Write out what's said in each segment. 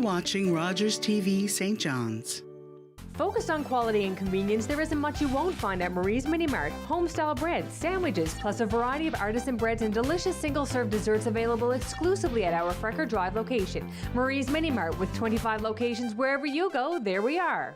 watching Rogers TV St. John's. Focused on quality and convenience, there isn't much you won't find at Marie's Mini Mart. Home-style breads, sandwiches, plus a variety of artisan breads and delicious single-serve desserts available exclusively at our Frecker Drive location. Marie's Mini Mart, with 25 locations wherever you go, there we are.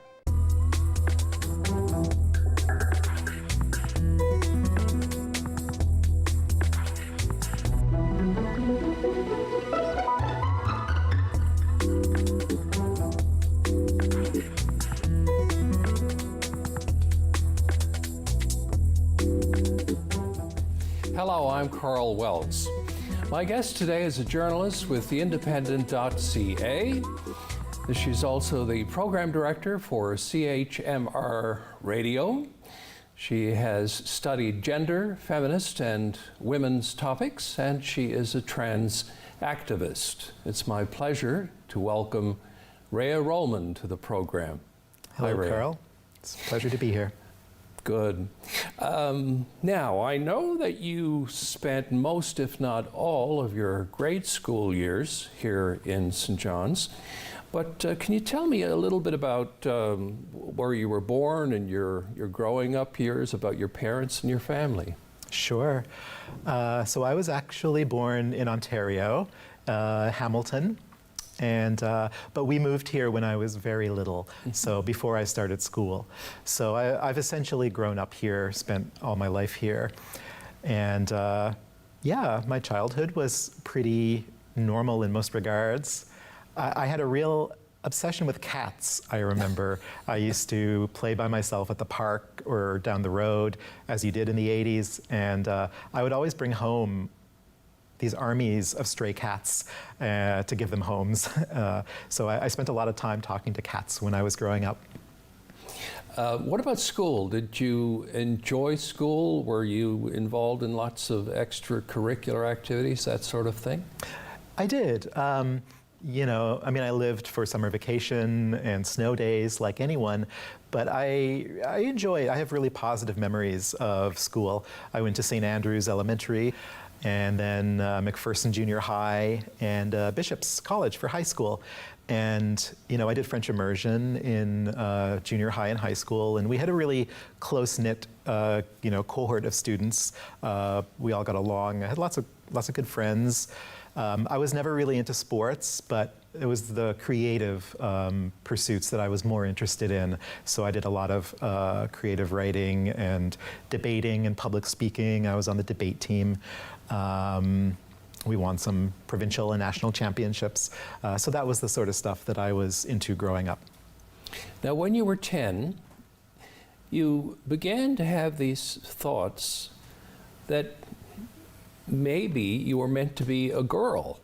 Hello, I'm Karl Wells. My guest today is a journalist with theindependent.ca. She's also the program director for CHMR Radio. She has studied gender, feminist, and women's topics, and she is a trans activist. It's my pleasure to welcome Rhea Rollman to the program. Hello, Hi, Rhea. Karl. It's a pleasure to be here. Good. Now, I know that you spent most, if not all, of your grade school years here in St. John's, but can you tell me a little bit about where you were born and your growing up years, about your parents and your family? Sure. So I was actually born in Ontario, Hamilton. But we moved here when I was very little, so before I started school. So I've essentially grown up here, spent all my life here. And yeah, my childhood was pretty normal in most regards. I had a real obsession with cats, I remember. I used to play by myself at the park or down the road, as you did in the 80s, and I would always bring home these armies of stray cats to give them homes. So I spent a lot of time talking to cats when I was growing up. What about school? Did you enjoy school? Were you involved in lots of extracurricular activities, that sort of thing? I did. You know, I mean, I lived for summer vacation and snow days like anyone, but I have really positive memories of school. I went to St. Andrews Elementary, and then McPherson Junior High, and Bishop's College for high school. And, you know, I did French immersion in junior high and high school, and we had a really close-knit, you know, cohort of students. We all got along. I had lots of good friends. I was never really into sports, but it was the creative pursuits that I was more interested in. So I did a lot of creative writing and debating and public speaking. I was on the debate team. We won some provincial and national championships. So that was the sort of stuff that I was into growing up. Now, when you were 10, you began to have these thoughts that maybe you were meant to be a girl.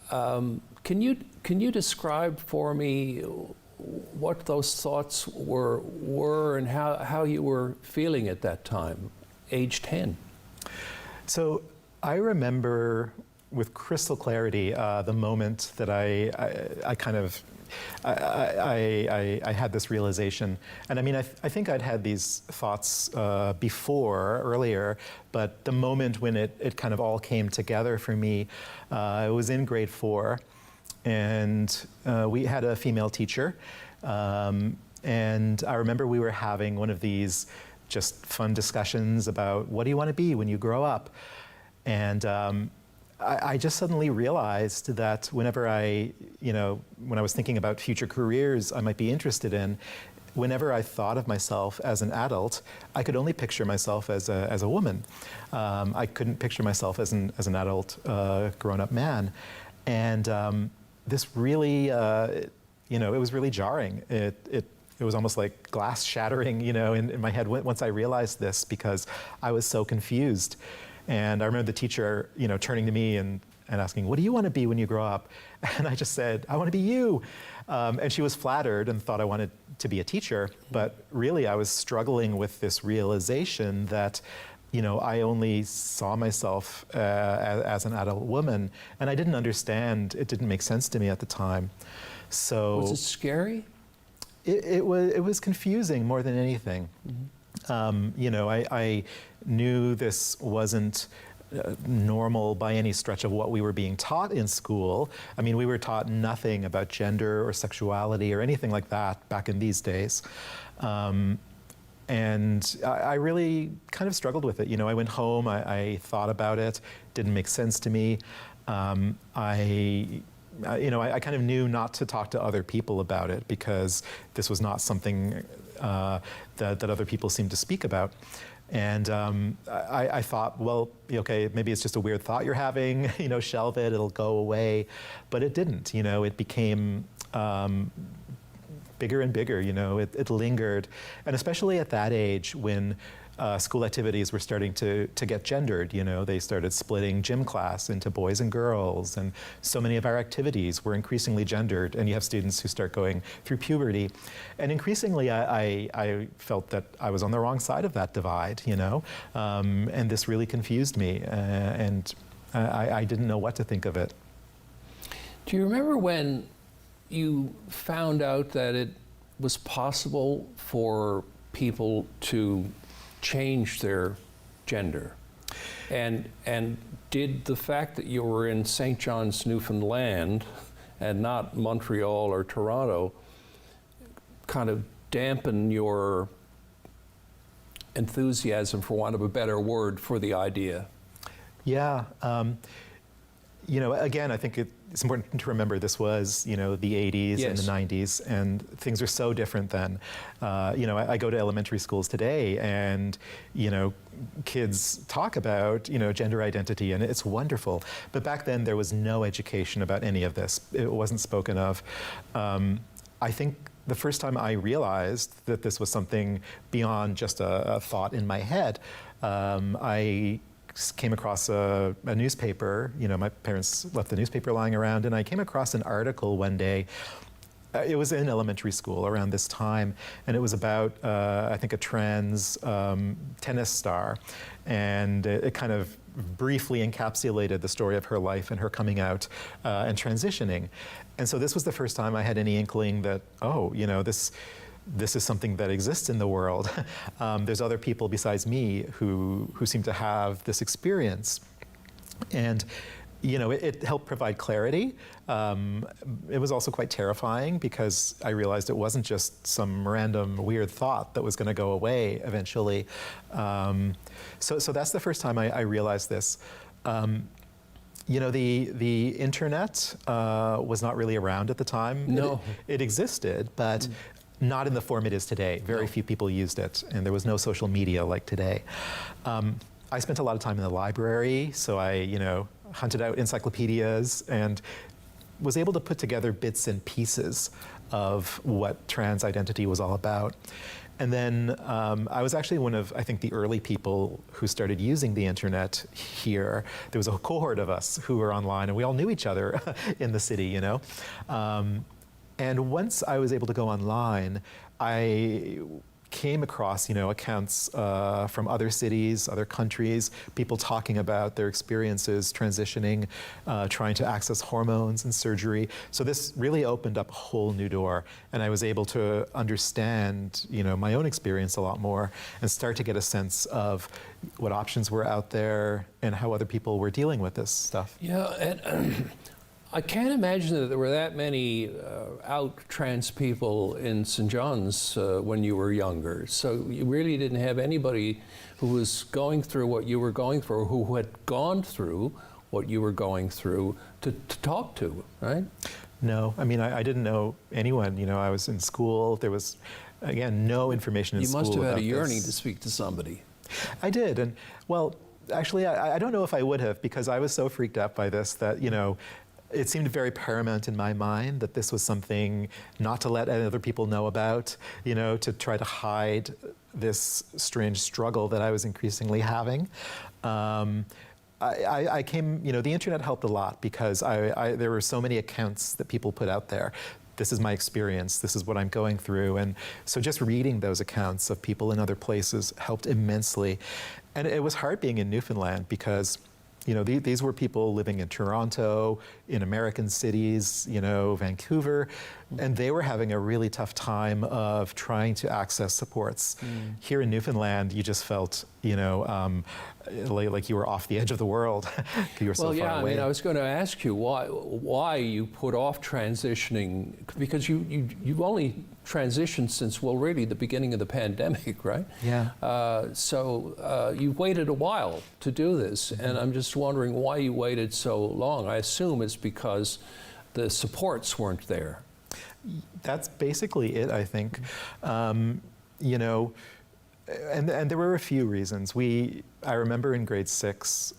Can you describe for me what those thoughts were and how you were feeling at that time, age 10? So I remember with crystal clarity the moment that I had this realization. And I mean, I think I'd had these thoughts earlier, but the moment when it kind of all came together for me, it was in grade 4, and we had a female teacher. And I remember we were having one of these just fun discussions about what do you want to be when you grow up? And I just suddenly realized that whenever when I was thinking about future careers I might be interested in, whenever I thought of myself as an adult, I could only picture myself as a woman. I couldn't picture myself as an adult grown-up man. And this really, it was really jarring. It was almost like glass shattering, in my head once I realized this, because I was so confused. And I remember the teacher, turning to me and asking, "What do you want to be when you grow up?" And I just said, "I want to be you." And she was flattered and thought I wanted to be a teacher. But really, I was struggling with this realization that, I only saw myself as an adult woman, and I didn't understand. It didn't make sense to me at the time. So was it scary? It was confusing more than anything. Mm-hmm. I knew this wasn't normal by any stretch of what we were being taught in school. I mean, we were taught nothing about gender or sexuality or anything like that back in these days. And I really kind of struggled with it. You know, I went home, I thought about it, didn't make sense to me. I kind of knew not to talk to other people about it because this was not something that other people seemed to speak about. And I thought, well, okay, maybe it's just a weird thought you're having, you know, shelve it, it'll go away. But it didn't, you know, it became bigger and bigger, you know, it lingered. And especially at that age when school activities were starting to get gendered, you know, they started splitting gym class into boys and girls, and so many of our activities were increasingly gendered, and you have students who start going through puberty. And increasingly, I felt that I was on the wrong side of that divide, you know, and this really confused me, and I didn't know what to think of it. Do you remember when you found out that it was possible for people to change their gender? And did the fact that you were in St. John's, Newfoundland, and not Montreal or Toronto, kind of dampen your enthusiasm, for want of a better word, for the idea? Yeah. You know, again, I think it's important to remember this was, you know, the 80s Yes. and the 90s, and things were so different then. You know, I go to elementary schools today, and, you know, kids talk about, you know, gender identity, and it's wonderful. But back then, there was no education about any of this. It wasn't spoken of. I think the first time I realized that this was something beyond just a thought in my head, I came across a newspaper. You know, my parents left the newspaper lying around, and I came across an article one day. It was in elementary school around this time, and it was about, I think, a trans tennis star, and it kind of briefly encapsulated the story of her life and her coming out and transitioning. And so this was the first time I had any inkling that, oh, you know, this is something that exists in the world. There's other people besides me who seem to have this experience. And, you know, it helped provide clarity. It was also quite terrifying because I realized it wasn't just some random weird thought that was going to go away eventually. So that's the first time I realized this. You know, the internet was not really around at the time. No. It existed, but not in the form it is today. Very few people used it, and there was no social media like today. I spent a lot of time in the library, so I, you know, hunted out encyclopedias and was able to put together bits and pieces of what trans identity was all about. And then I was actually one of, I think, the early people who started using the internet here. There was a cohort of us who were online, and we all knew each other in the city, you know. And once I was able to go online, I came across, you know, accounts from other cities, other countries, people talking about their experiences transitioning, trying to access hormones and surgery. So this really opened up a whole new door, and I was able to understand, you know, my own experience a lot more and start to get a sense of what options were out there and how other people were dealing with this stuff. Yeah, and I can't imagine that there were that many out trans people in St. John's when you were younger. So you really didn't have anybody who was going through what you were going through, or who had gone through what you were going through to talk to, right? No, I mean, I didn't know anyone. You know, I was in school. There was, again, no information in school about this. You must have had a yearning to speak to somebody. I did, and well, actually, I don't know if I would have, because I was so freaked out by this that, you know, it seemed very paramount in my mind that this was something not to let other people know about, you know, to try to hide this strange struggle that I was increasingly having. I came, you know, the internet helped a lot because there were so many accounts that people put out there. This is my experience, this is what I'm going through. And so just reading those accounts of people in other places helped immensely. And it was hard being in Newfoundland because These were people living in Toronto, in American cities, Vancouver, and they were having a really tough time of trying to access supports. Here in Newfoundland, you just felt, like you were off the edge of the world. You were so far away. I was going to ask you why you put off transitioning, because you've only transitioned since, really the beginning of the pandemic, right? Yeah. So you've waited a while to do this, and I'm just wondering why you waited so long. I assume it's because the supports weren't there. That's basically it, I think. And there were a few reasons. I remember in grade 6,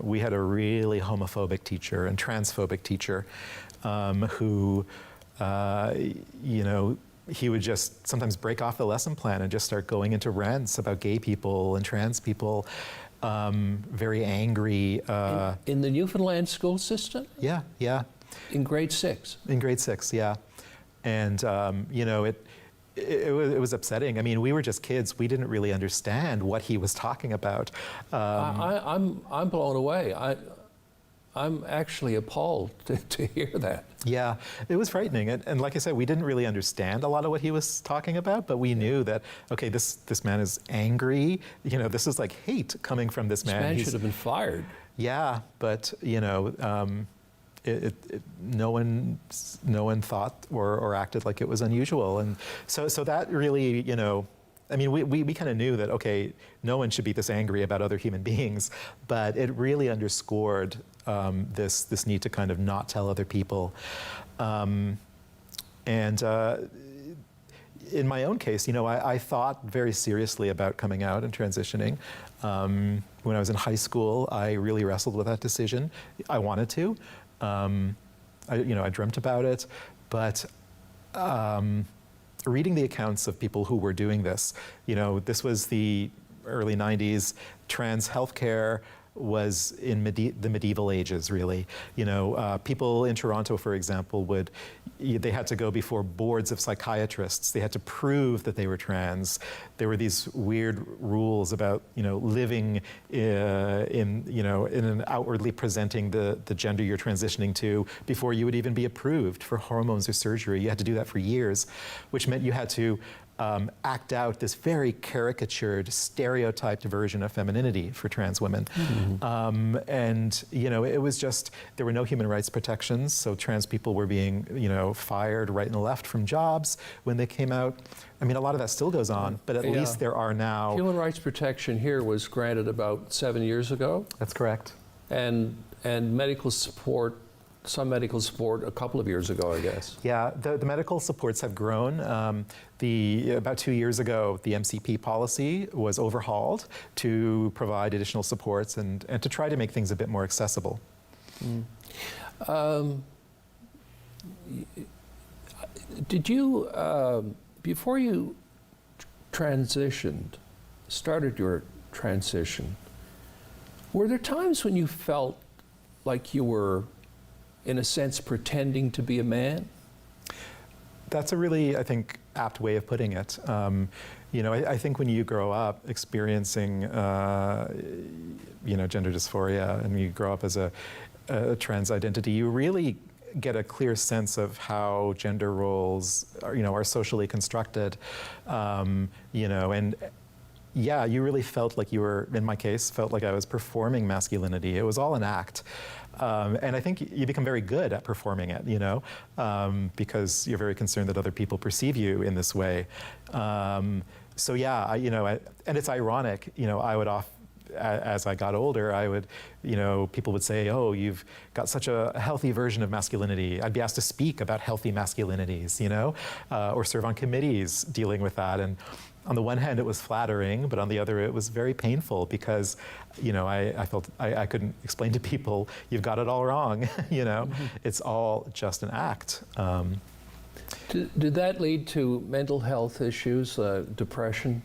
we had a really homophobic teacher and transphobic teacher who, he would just sometimes break off the lesson plan and just start going into rants about gay people and trans people, very angry. In the Newfoundland school system? Yeah. In grade 6? In grade 6, yeah. And, it was upsetting. I mean, we were just kids. We didn't really understand what he was talking about. I'm blown away. I'm actually appalled to hear that. Yeah, it was frightening. And like I said, we didn't really understand a lot of what he was talking about, but we knew that, okay, this man is angry. This is like hate coming from this man. This man should have been fired. Yeah, but, no one thought or acted like it was unusual. And so that really, we kind of knew that, okay, no one should be this angry about other human beings, but it really underscored this need to kind of not tell other people. In my own case, I thought very seriously about coming out and transitioning. When I was in high school, I really wrestled with that decision. I wanted to. I dreamt about it, but reading the accounts of people who were doing this, this was the early 90s, trans healthcare was in the medieval ages, really. People in Toronto, for example, they had to go before boards of psychiatrists. They had to prove that they were trans. There were these weird rules about, living in an outwardly presenting the gender you're transitioning to before you would even be approved for hormones or surgery. You had to do that for years, which meant you had to act out this very caricatured, stereotyped version of femininity for trans women. And, it was just, there were no human rights protections, so trans people were being, fired right and left from jobs when they came out. I mean, a lot of that still goes on, but at least there are now... Human rights protection here was granted about 7 years ago. That's correct. And medical support, some medical support a couple of years ago, I guess. Yeah, the medical supports have grown. About 2 years ago, the MCP policy was overhauled to provide additional supports and to try to make things a bit more accessible. Did you, before you started your transition, were there times when you felt like you were, in a sense, pretending to be a man? That's a really, I think, apt way of putting it. I think when you grow up experiencing, gender dysphoria, and you grow up as a trans identity, you really get a clear sense of how gender roles are socially constructed, and yeah, you really felt like you were, in my case, felt like I was performing masculinity. It was all an act. And I think you become very good at performing it, because you're very concerned that other people perceive you in this way. So yeah, and it's ironic, I would as I got older, I would, people would say, oh, you've got such a healthy version of masculinity. I'd be asked to speak about healthy masculinities, or serve on committees dealing with that. And on the one hand, it was flattering, but on the other, it was very painful because, I felt I couldn't explain to people, you've got it all wrong, It's all just an act. Did that lead to mental health issues, depression?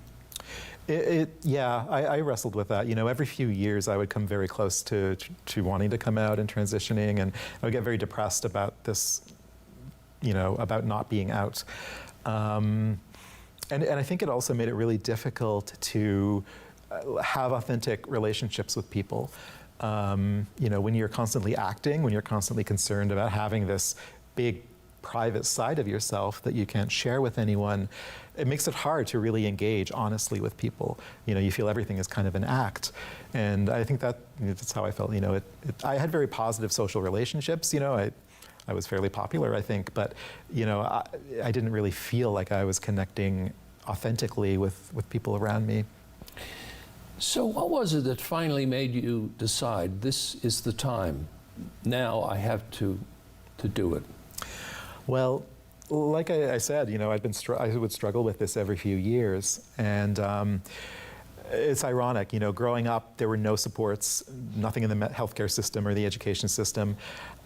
Yeah, I wrestled with that. Every few years I would come very close to wanting to come out and transitioning, and I would get very depressed about this, about not being out. And I think it also made it really difficult to have authentic relationships with people. When you're constantly acting, when you're constantly concerned about having this big private side of yourself that you can't share with anyone, it makes it hard to really engage honestly with people. You feel everything is kind of an act. And I think that's how I felt. I had very positive social relationships. I was fairly popular, I think, but I didn't really feel like I was connecting authentically with people around me. So what was it that finally made you decide this is the time? Now I have to do it. Well, like I said, I would struggle with this every few years, and it's ironic. Growing up, there were no supports, nothing in the healthcare system or the education system,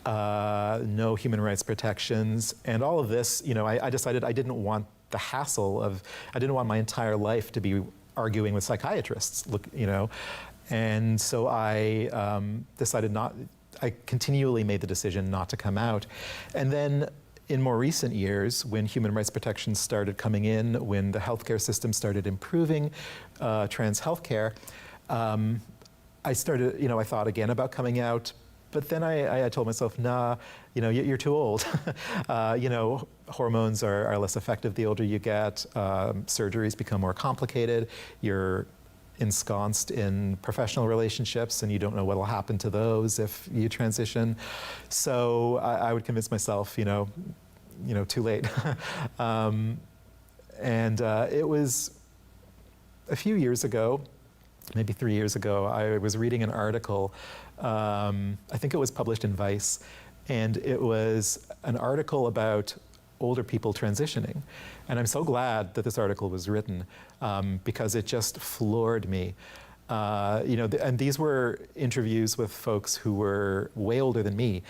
no human rights protections, and all of this. I decided I didn't want the hassle I didn't want my entire life to be arguing with psychiatrists. And so I decided not. I continually made the decision not to come out, and then. In more recent years, when human rights protections started coming in, when the healthcare system started improving trans healthcare, I started, I thought again about coming out, but then I told myself, nah, you're too old. Hormones are less effective the older you get, surgeries become more complicated, you're ensconced in professional relationships and you don't know what will happen to those if you transition. So I would convince myself, too late. It was a few years ago, maybe 3 years ago, I was reading an article, I think it was published in Vice, and it was an article about older people transitioning. And I'm so glad that this article was written because it just floored me. And these were interviews with folks who were way older than me,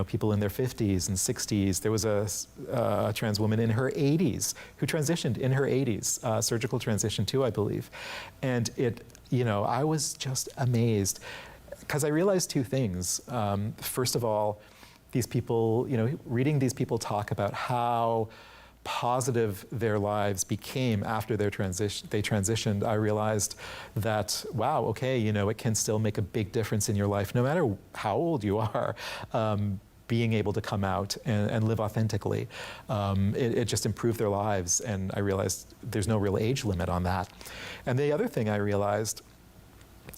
people in their 50s and 60s. There was a trans woman in her 80s who transitioned in her 80s, surgical transition too, I believe. And I was just amazed because I realized two things. First of all, these people, reading these people talk about how positive their lives became after they transitioned, I realized that, wow, okay, it can still make a big difference in your life, no matter how old you are, being able to come out and live authentically. It just improved their lives, and I realized there's no real age limit on that. And the other thing I realized,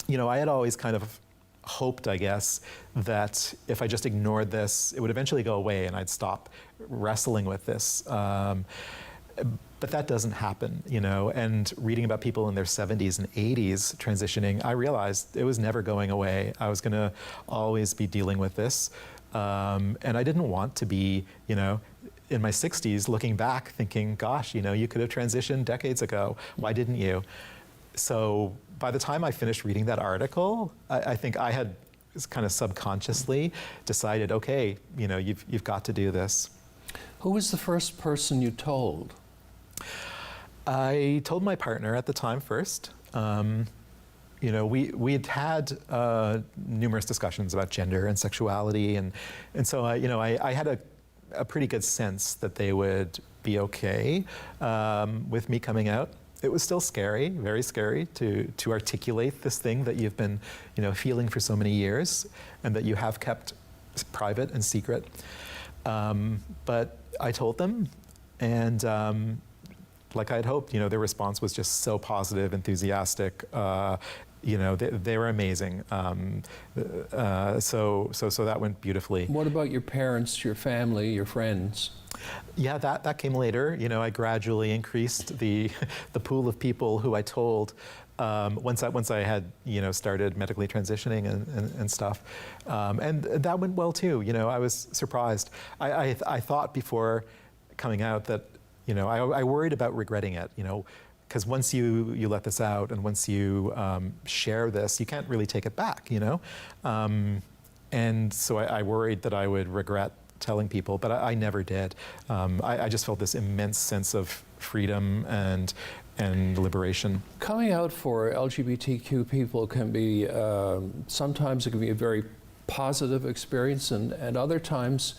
I had always kind of hoped, I guess, that if I just ignored this, it would eventually go away and I'd stop wrestling with this. But that doesn't happen, and reading about people in their 70s and 80s transitioning, I realized it was never going away. I was gonna always be dealing with this. And I didn't want to be, in my 60s looking back thinking, gosh, you could have transitioned decades ago. Why didn't you? So by the time I finished reading that article, I think I had kind of subconsciously decided, okay, you've got to do this. Who was the first person you told? I told my partner at the time first. We had numerous discussions about gender and sexuality, and so I had a pretty good sense that they would be okay with me coming out. It was still scary, very scary, to articulate this thing that you've been, feeling for so many years, and that you have kept private and secret. But I told them, and like I had hoped, their response was just so positive, enthusiastic. They were amazing. So that went beautifully. What about your parents, your family, your friends? Yeah, that came later. I gradually increased the pool of people who I told once I had started medically transitioning and stuff, and that went well too. I was surprised. I thought before coming out that I worried about regretting it. Because once you let this out and once you share this, you can't really take it back. And so I worried that I would regret telling people, but I never did. I just felt this immense sense of freedom and liberation. Coming out for LGBTQ people can be, sometimes it can be a very positive experience, and other times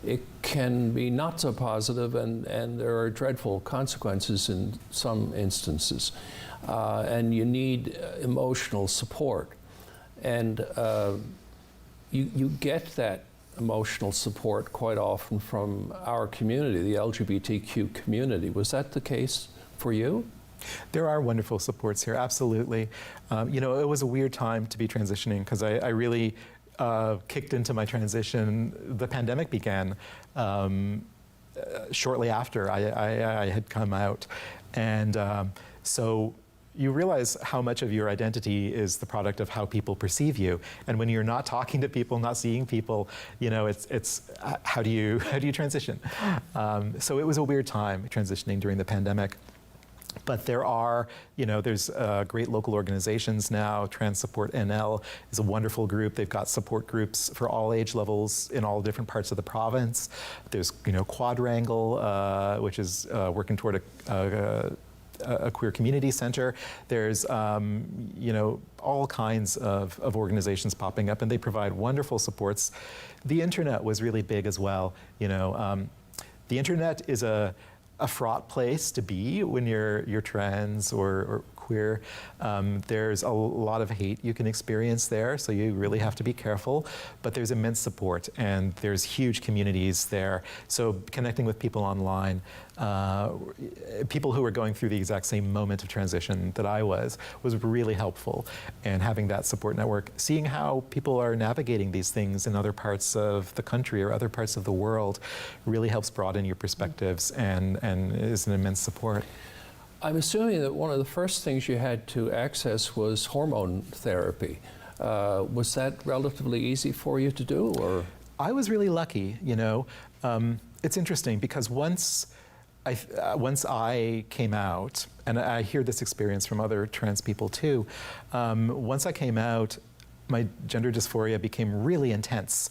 it can be not so positive, and there are dreadful consequences in some instances. And you need emotional support. And you get that emotional support quite often from our community, the LGBTQ community. Was that the case for you? There are wonderful supports here, absolutely. You know, it was a weird time to be transitioning because I really kicked into my transition. The pandemic began shortly after I had come out. And so you realize how much of your identity is the product of how people perceive you. And when you're not talking to people, not seeing people, you know, it's how do you transition? So it was a weird time transitioning during the pandemic. But there are, you know, there's great local organizations now. Trans Support NL is a wonderful group. They've got support groups for all age levels in all different parts of the province. There's, you know, Quadrangle, which is working toward a queer community center. There's, you know, all kinds of organizations popping up, and they provide wonderful supports. The internet was really big as well. You know, the internet is a fraught place to be when you're trans or queer. There's a lot of hate you can experience there, so you really have to be careful. But there's immense support, and there's huge communities there. So connecting with people online, people who are going through the exact same moment of transition that I was really helpful. And having that support network, seeing how people are navigating these things in other parts of the country or other parts of the world, really helps broaden your perspectives and is an immense support. I'm assuming that one of the first things you had to access was hormone therapy. Was that relatively easy for you to do, or? I was really lucky, you know. It's interesting because once I came out, and I hear this experience from other trans people too, once I came out, my gender dysphoria became really intense.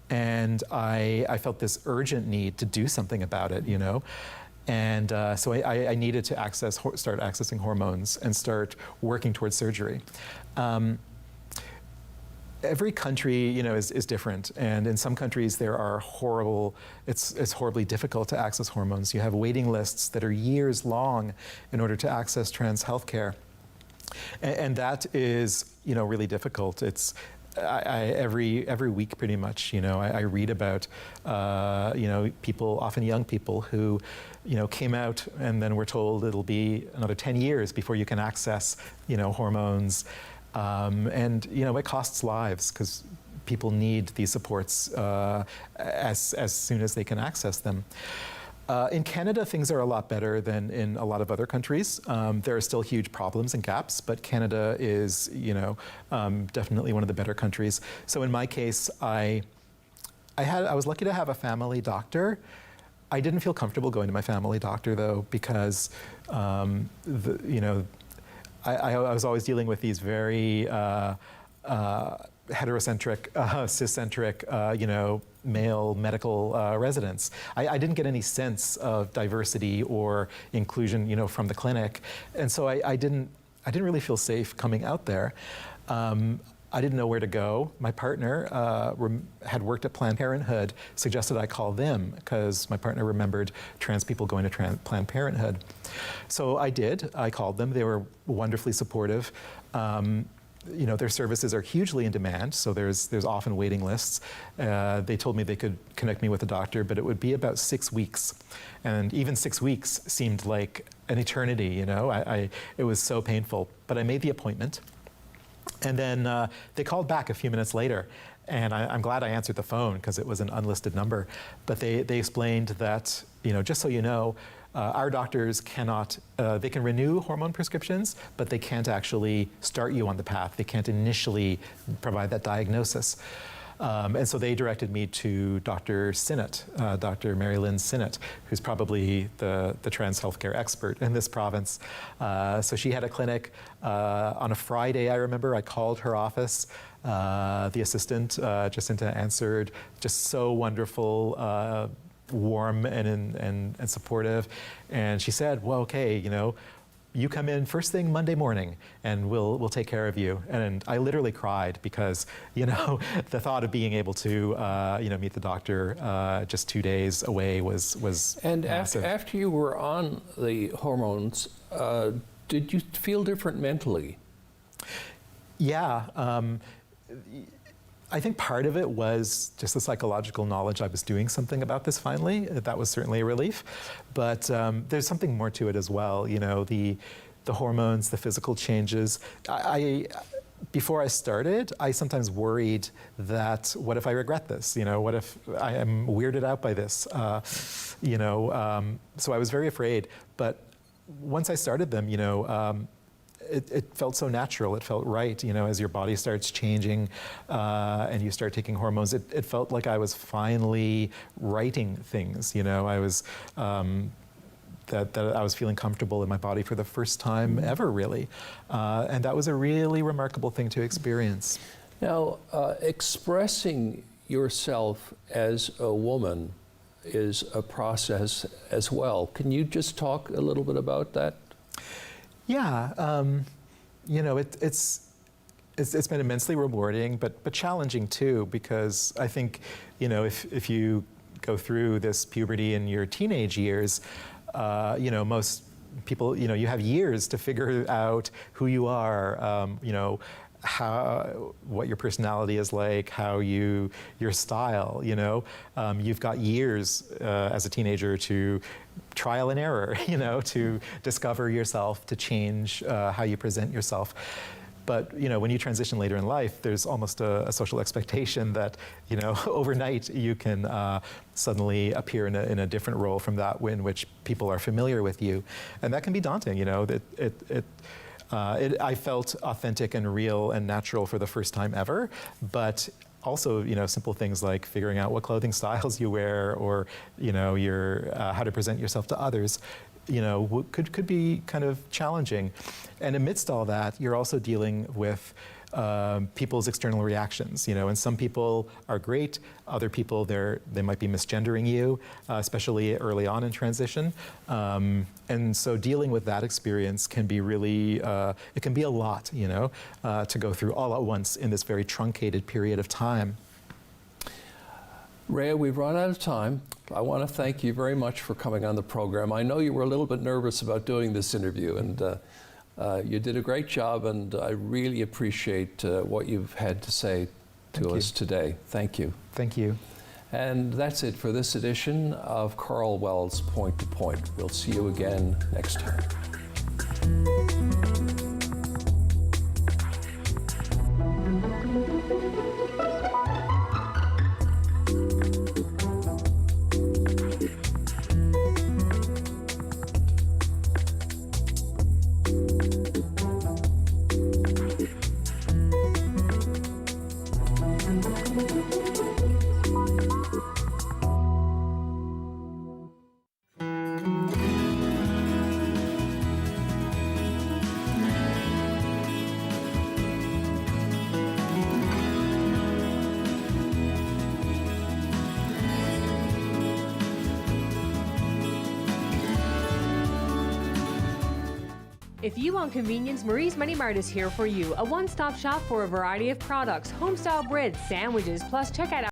And I felt this urgent need to do something about it, you know. And so I needed to start accessing hormones and start working towards surgery. Every country, you know, is different, and in some countries there are it's horribly difficult to access hormones. You have waiting lists that are years long in order to access trans healthcare, and that is, you know, really difficult. It's every week pretty much, you know, I read about, you know, people, often young people who, you know, came out and then were told it'll be another 10 years before you can access, you know, hormones. And, you know, it costs lives because people need these supports as soon as they can access them. In Canada, things are a lot better than in a lot of other countries. There are still huge problems and gaps, but Canada is, you know, definitely one of the better countries. So in my case, I was lucky to have a family doctor. I didn't feel comfortable going to my family doctor though, because, you know, I was always dealing with these very heterocentric, ciscentric, you know, male medical residents. I didn't get any sense of diversity or inclusion, you know, from the clinic, and so I didn't really feel safe coming out there. I didn't know where to go. My partner had worked at Planned Parenthood, suggested I call them because my partner remembered trans people going to Planned Parenthood. So I did. I called them. They were wonderfully supportive. You know, their services are hugely in demand, so there's often waiting lists. They told me they could connect me with a doctor, but it would be about 6 weeks. And even 6 weeks seemed like an eternity, you know. It was so painful. But I made the appointment. And then they called back a few minutes later, and I'm glad I answered the phone because it was an unlisted number. But they explained that, you know, just so you know, our doctors cannot, they can renew hormone prescriptions, but they can't actually start you on the path. They can't initially provide that diagnosis. And so they directed me to Dr. Sinnott, Dr. Mary Lynn Sinnott, who's probably the trans healthcare expert in this province. So she had a clinic on a Friday, I remember. I called her office. The assistant, Jacinta, answered, just so wonderful, warm and supportive. And she said, well, okay, you know, you come in first thing Monday morning and we'll take care of you. And I literally cried because, you know, the thought of being able to, you know, meet the doctor just 2 days away was And massive. after you were on the hormones, did you feel different mentally? Yeah. I think part of it was just the psychological knowledge I was doing something about this finally. That was certainly a relief. But there's something more to it as well. You know, the hormones, the physical changes. Before I started, I sometimes worried that, what if I regret this? You know, what if I am weirded out by this? You know, so I was very afraid. But once I started them, you know, it felt so natural. It felt right, you know, as your body starts changing and you start taking hormones. It felt like I was finally writing things, you know. I was that I was feeling comfortable in my body for the first time ever, really. And that was a really remarkable thing to experience. Now, expressing yourself as a woman is a process as well. Can you just talk a little bit about that? Yeah, you know, it's been immensely rewarding, but challenging too, because I think, you know, if you go through this puberty in your teenage years, you know, most people, you know, you have years to figure out who you are, you know, what your personality is like, your style, you know. You've got years as a teenager to trial and error, you know, to discover yourself, to change how you present yourself. But, you know, when you transition later in life, there's almost a social expectation that, you know, overnight you can suddenly appear in a different role from that in which people are familiar with you. And that can be daunting, you know. I felt authentic and real and natural for the first time ever, but also, you know, simple things like figuring out what clothing styles you wear, or, you know, how to present yourself to others, you know, could be kind of challenging. And amidst all that, you're also dealing with people's external reactions, you know, and some people are great, other people they might be misgendering you, especially early on in transition. And so dealing with that experience can be really, it can be a lot, you know, to go through all at once in this very truncated period of time. Rhea, we've run out of time. I want to thank you very much for coming on the program. I know you were a little bit nervous about doing this interview, and you did a great job, and I really appreciate what you've had to say to us today. Thank you. Thank you. And that's it for this edition of Karl Wells' Point to Point. We'll see you again next time. If you want convenience, Marie's Mini Mart is here for you. A one-stop shop for a variety of products, home-style breads, sandwiches, plus check out